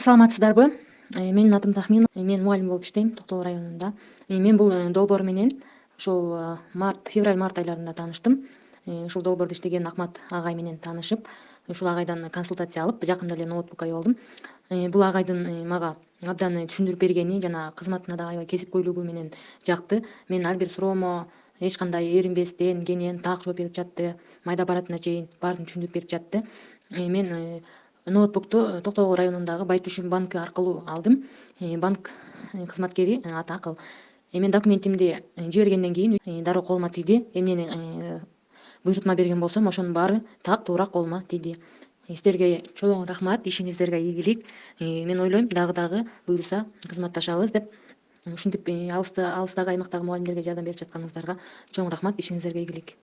Саламатсыздарбы? Менин атым Тахмин. Мен мугалим болуп иштейм Токтогул районунда. Мен бул долбоор менен ушул февраль-март айларында тааныштым. Ушул долбоорду иштеген Акмат агай менен таанышып, ушул агайдан консультация алып, жакында эле ноутбук алып алдым. Бул агайдын мага абдан түшүндүрүп бергени жана кызматына дагы аябай кесипкөйлүгү менен жакты. Мен ар бир суроомо эч кандай эринбестен, кенен так жооп берип жатты. Майда баратына чейин баарын түшүндүрүп берип жатты. Мен ноутбукту Токтогул районундагы Байтүшүн банкы аркылуу алдым. Банк кызматкери аты Акыл. Мен документимди жибергенден кийин дароо колума тийди. Эмнени буйрутма берген болсом, ошонун баары так туура колума тийди. Сиздерге чоң рахмат, ишиңиздерге ийгилик. Мен ойлойм дагы буюрса кызматташабыз деп. Ушинтип алыстагы аймактагы мугалимдерге жардам берип жатканыңыздарга чоң рахмат, ишиңиздерге ийгилик.